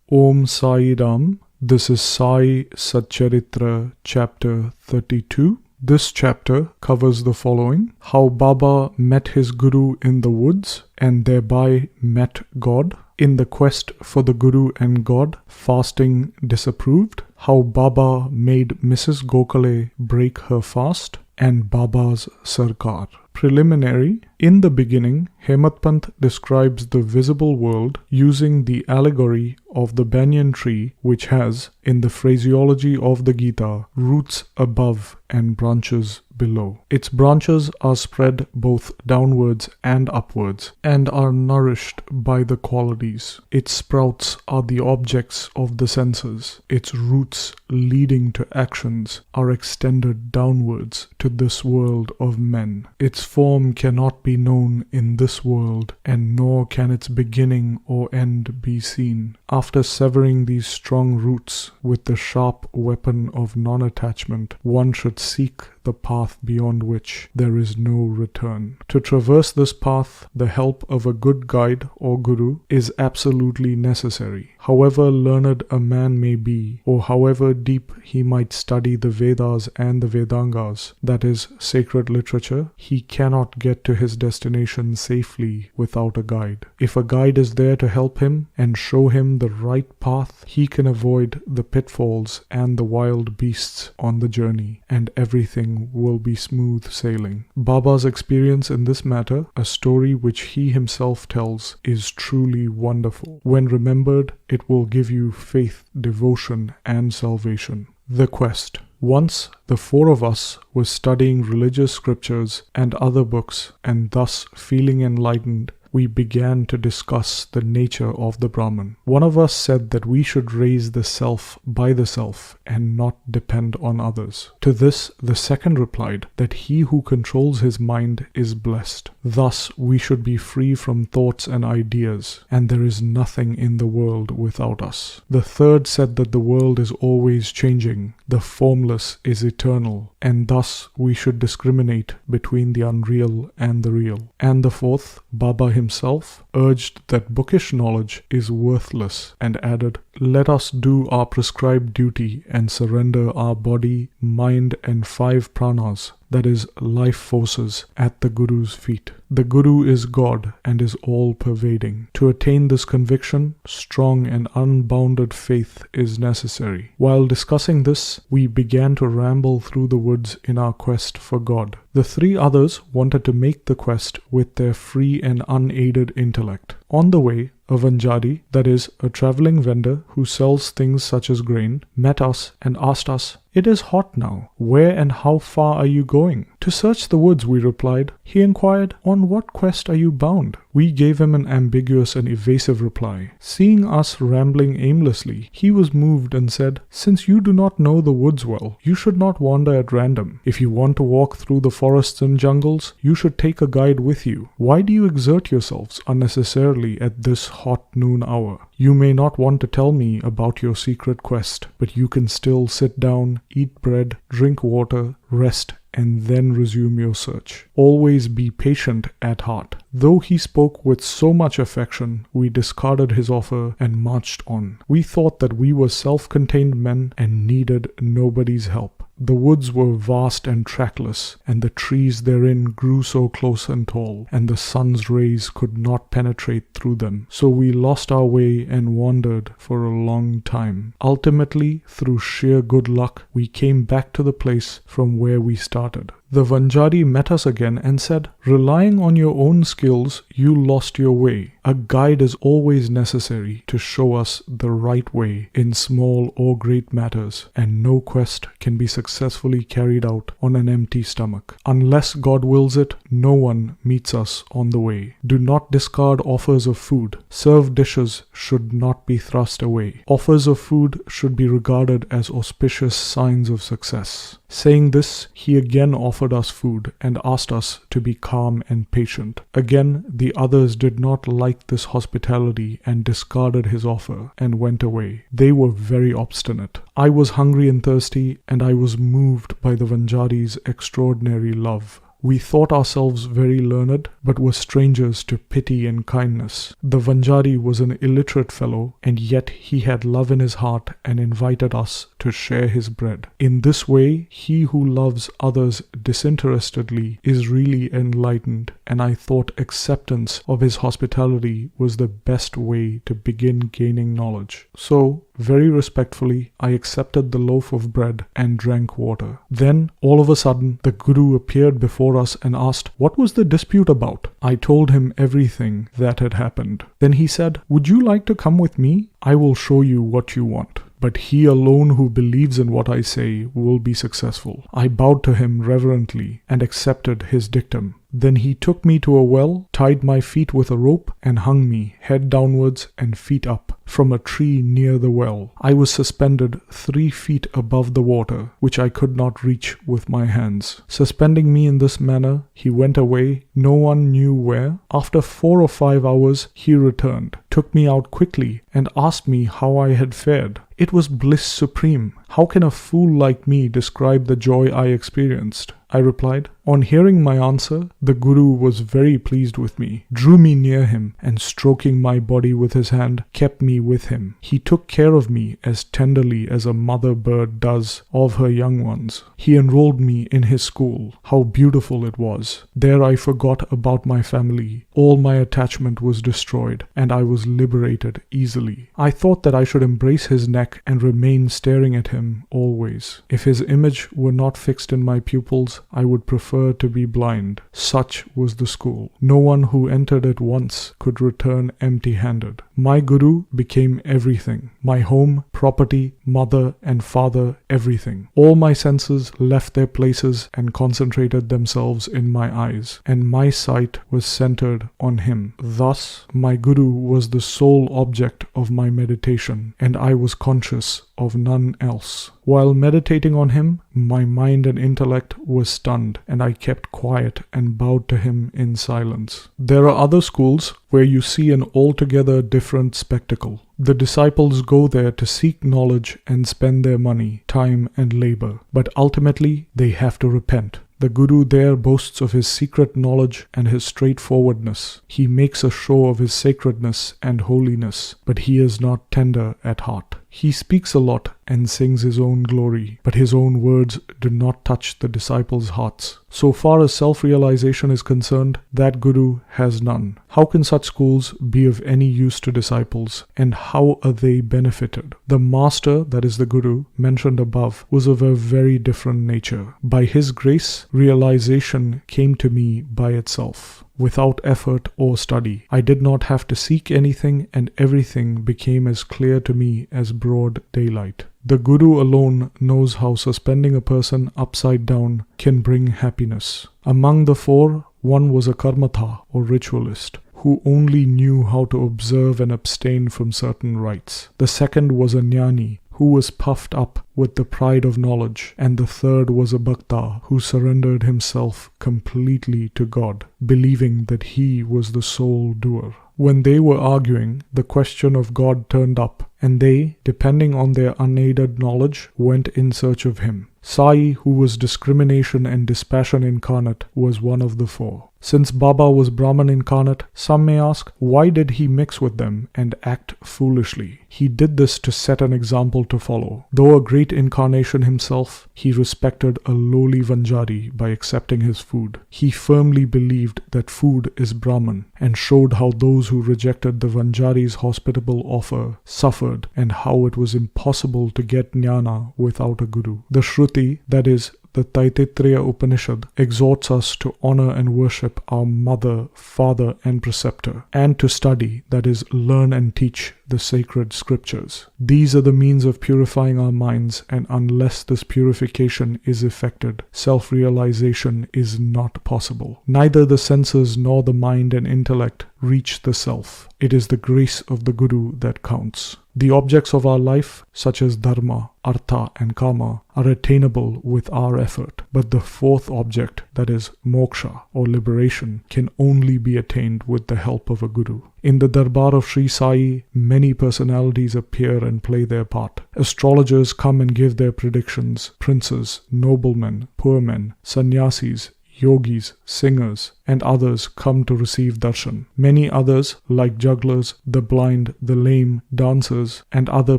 Om Sai Ram. This is Sai Satcharitra chapter 32. This chapter covers the following: how Baba met his Guru in the woods and thereby met God. In the quest for the Guru and God, fasting disapproved. How Baba made Mrs. Gokhale break her fast. And Baba's Sarkar. Preliminary. In the beginning, Hemadpant describes the visible world using the allegory of the banyan tree, which has, in the phraseology of the Gita, roots above and branches below. Its branches are spread both downwards and upwards, and are nourished by the qualities. Its sprouts are the objects of the senses. Its roots, leading to actions, are extended downwards to this world of men. Its form cannot be known in this world, and nor can its beginning or end be seen. After severing these strong roots with the sharp weapon of non-attachment, one should seek the path beyond which there is no return. To traverse this path, the help of a good guide or guru is absolutely necessary. However learned a man may be, or however deep he might study the Vedas and the Vedangas, that is, sacred literature, he cannot get to his destination safely without a guide. If a guide is there to help him and show him the right path, he can avoid the pitfalls and the wild beasts on the journey, and everything will be smooth sailing. Baba's experience in this matter, a story which he himself tells, is truly wonderful. When remembered, it will give you faith, devotion, and salvation. The quest. Once the four of us were studying religious scriptures and other books, and thus feeling enlightened, we began to discuss the nature of the Brahman. One of us said that we should raise the self by the self and not depend on others. To this, the second replied that he who controls his mind is blessed. Thus, we should be free from thoughts and ideas, and there is nothing in the world without us. The third said that the world is always changing, the formless is eternal, and thus we should discriminate between the unreal and the real. And the fourth, Baba himself, urged that bookish knowledge is worthless and added, "Let us do our prescribed duty and surrender our body, mind, and 5 pranas, that is, life forces, at the Guru's feet. The Guru is God and is all-pervading. To attain this conviction, strong and unbounded faith is necessary." While discussing this, we began to ramble through the woods in our quest for God. The 3 others wanted to make the quest with their free and unaided intellect. On the way, a Vanjari, that is, a traveling vendor who sells things such as grain, met us and asked us, "It is hot now. Where and how far are you going?" "To search the woods," we replied. He inquired, "On what quest are you bound?" We gave him an ambiguous and evasive reply. Seeing us rambling aimlessly, he was moved and said, "Since you do not know the woods well, you should not wander at random. If you want to walk through the forests and jungles, you should take a guide with you. Why do you exert yourselves unnecessarily at this hot noon hour? You may not want to tell me about your secret quest, but you can still sit down, eat bread, drink water, rest, and then resume your search. Always be patient at heart." Though he spoke with so much affection, we discarded his offer and marched on. We thought that we were self-contained men and needed nobody's help. The woods were vast and trackless, and the trees therein grew so close and tall, and the sun's rays could not penetrate through them. So we lost our way and wandered for a long time. Ultimately, through sheer good luck, we came back to the place from where we started. The Vanjari met us again and said, "Relying on your own skills, you lost your way. A guide is always necessary to show us the right way in small or great matters, and no quest can be successfully carried out on an empty stomach. Unless God wills it, no one meets us on the way. Do not discard offers of food. Served dishes should not be thrust away. Offers of food should be regarded as auspicious signs of success." Saying this, he again offered us food and asked us to be calm and patient. Again, the others did not like this hospitality and discarded his offer and went away. They were very obstinate. I was hungry and thirsty, and I was moved by the Vanjari's extraordinary love. We thought ourselves very learned, but were strangers to pity and kindness. The Vanjari was an illiterate fellow, and yet he had love in his heart and invited us to share his bread. In this way, he who loves others disinterestedly is really enlightened, and I thought acceptance of his hospitality was the best way to begin gaining knowledge. So, very respectfully, I accepted the loaf of bread and drank water. Then, all of a sudden, the Guru appeared before us and asked, "What was the dispute about?" I told him everything that had happened. Then he said, "Would you like to come with me? I will show you what you want. But he alone who believes in what I say will be successful." I bowed to him reverently and accepted his dictum. Then he took me to a well, tied my feet with a rope, and hung me, head downwards and feet up, from a tree near the well. I was suspended 3 feet above the water, which I could not reach with my hands. Suspending me in this manner, he went away, no one knew where. After 4 or 5 hours, he returned, took me out quickly, and asked me how I had fared. It was bliss supreme. How can a fool like me describe the joy I experienced? I replied. On hearing my answer, the Guru was very pleased with me, drew me near him, and stroking my body with his hand, kept me with him. He took care of me as tenderly as a mother bird does of her young ones. He enrolled me in his school. How beautiful it was! There I forgot about my family. All my attachment was destroyed, and I was liberated easily. I thought that I should embrace his neck and remain staring at him always. If his image were not fixed in my pupils, I would prefer to be blind. Such was the school. No one who entered it once could return empty-handed. My Guru became everything. My home, property, mother and father, everything. All my senses left their places and concentrated themselves in my eyes, and my sight was centered on him. Thus, my Guru was the sole object of my meditation, and I was conscious of none else. While meditating on him, my mind and intellect were stunned, and I kept quiet and bowed to him in silence. There are other schools where you see an altogether different spectacle. The disciples go there to seek knowledge and spend their money, time and labor, but ultimately they have to repent. The Guru there boasts of his secret knowledge and his straightforwardness. He makes a show of his sacredness and holiness, but he is not tender at heart. He speaks a lot and sings his own glory, but his own words do not touch the disciples' hearts. So far as self-realization is concerned, that Guru has none. How can such schools be of any use to disciples, and how are they benefited? The master, that is the Guru, mentioned above, was of a very different nature. By his grace, realization came to me by itself. Without effort or study. I did not have to seek anything, and everything became as clear to me as broad daylight. The Guru alone knows how suspending a person upside down can bring happiness. Among the 4, one was a karmatha or ritualist, who only knew how to observe and abstain from certain rites. The second was a jnani, who was puffed up with the pride of knowledge, and the third was a bhakta, who surrendered himself completely to God, believing that he was the sole doer. When they were arguing, the question of God turned up, and they, depending on their unaided knowledge, went in search of him. Sai, who was discrimination and dispassion incarnate, was one of the 4. Since Baba was Brahman incarnate, some may ask, why did he mix with them and act foolishly? He did this to set an example to follow. Though a great incarnation himself, he respected a lowly Vanjari by accepting his food. He firmly believed that food is Brahman, and showed how those who rejected the Vanjari's hospitable offer suffered, and how it was impossible to get jnana without a guru. The Shruti, that is, the Taittiriya Upanishad, exhorts us to honor and worship our mother, father and preceptor, and to study, that is, learn and teach the sacred scriptures. These are the means of purifying our minds, and unless this purification is effected, self-realization is not possible. Neither the senses nor the mind and intellect reach the self. It is the grace of the Guru that counts. The objects of our life, such as dharma, artha and kama, are attainable with our effort, but the 4th object, that is moksha or liberation, can only be attained with the help of a Guru. In the darbar of Shri Sai, many personalities appear and play their part. Astrologers come and give their predictions. Princes, noblemen, poor men, sannyasis, yogis, singers, and others come to receive darshan. Many others, like jugglers, the blind, the lame, dancers, and other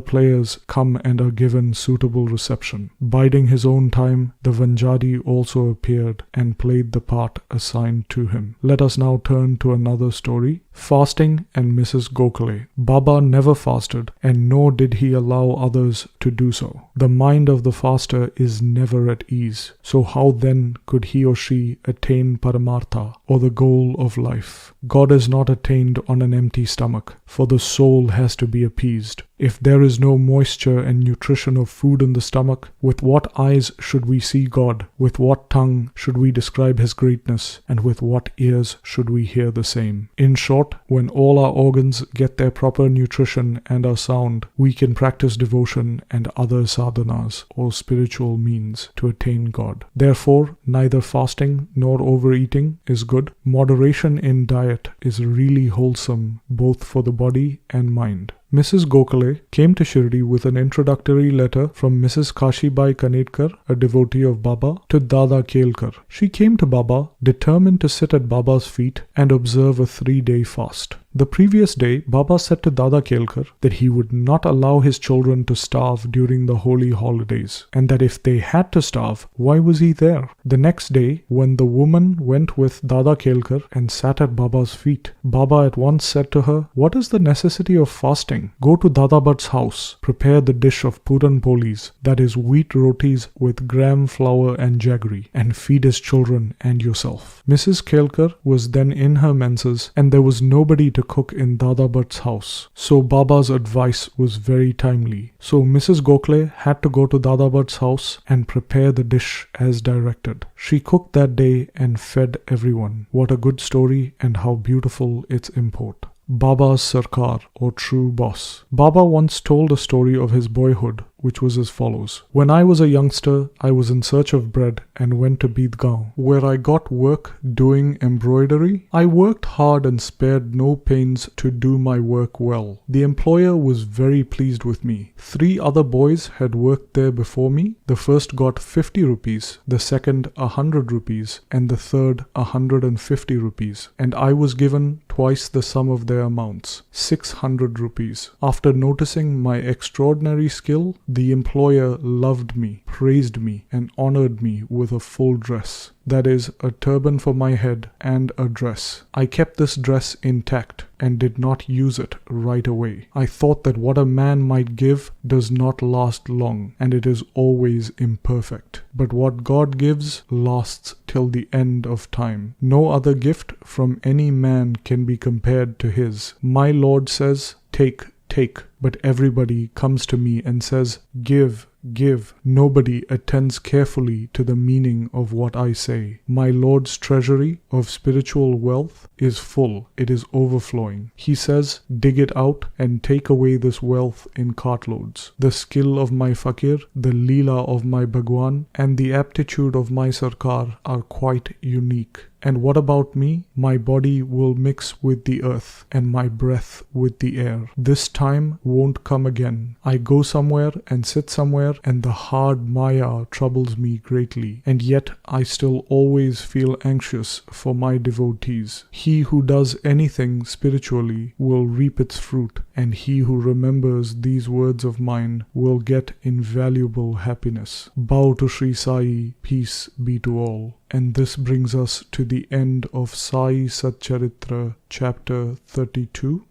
players come and are given suitable reception. Biding his own time, the Vanjari also appeared and played the part assigned to him. Let us now turn to another story. Fasting and Mrs. Gokhale. Baba never fasted, and nor did he allow others to do so. The mind of the faster is never at ease, so how then could he or she attain Paramartha, or the goal of life? God is not attained on an empty stomach, for the soul has to be appeased. If there is no moisture and nutrition of food in the stomach, with what eyes should we see God? With what tongue should we describe His greatness? And with what ears should we hear the same? In short, when all our organs get their proper nutrition and are sound, we can practice devotion and other sadhanas or spiritual means to attain God. Therefore, neither fasting nor overeating is good. Moderation in diet is really wholesome both for the body and mind. Mrs. Gokhale came to Shirdi with an introductory letter from Mrs. Kashibai Kanetkar, a devotee of Baba, to Dada Kelkar. She came to Baba determined to sit at Baba's feet and observe a 3-day fast. The previous day, Baba said to Dada Kelkar that he would not allow his children to starve during the holy holidays, and that if they had to starve, why was he there? The next day, when the woman went with Dada Kelkar and sat at Baba's feet, Baba at once said to her, "What is the necessity of fasting? Go to Dada Bhatt's house, prepare the dish of Puran Polis, that is wheat rotis with gram flour and jaggery, and feed his children and yourself." Mrs. Kelkar was then in her menses, and there was nobody to cook in Dada Bhatt's house. So Baba's advice was very timely. So Mrs. Gokhale had to go to Dada Bhatt's house and prepare the dish as directed. She cooked that day and fed everyone. What a good story and how beautiful its import. Baba's Sarkar, or true boss. Baba once told a story of his boyhood, which was as follows. When I was a youngster, I was in search of bread and went to Bidgaon, where I got work doing embroidery. I worked hard and spared no pains to do my work well. The employer was very pleased with me. 3 other boys had worked there before me. The first got 50 rupees, the second 100 rupees, and the third 150 rupees, and I was given twice the sum of their amounts, 600 rupees. After noticing my extraordinary skill, the employer loved me, praised me, and honored me with a full dress. That is, a turban for my head and a dress. I kept this dress intact and did not use it right away. I thought that what a man might give does not last long, and it is always imperfect. But what God gives lasts till the end of time. No other gift from any man can be compared to His. My Lord says, "Take, take," but everybody comes to me and says, "Give, give." Nobody attends carefully to the meaning of what I say. My Lord's treasury of spiritual wealth is full. It is overflowing. He says, "Dig it out and take away this wealth in cartloads." The skill of my fakir, the leela of my Bhagwan, and the aptitude of my Sarkar are quite unique. And what about me? My body will mix with the earth, and my breath with the air. This time won't come again. I go somewhere and sit somewhere, and the hard Maya troubles me greatly, and yet I still always feel anxious for my devotees. He who does anything spiritually will reap its fruit, and he who remembers these words of mine will get invaluable happiness. Bow to Shri Sai, peace be to all. And this brings us to the end of Sai Satcharitra, chapter 32.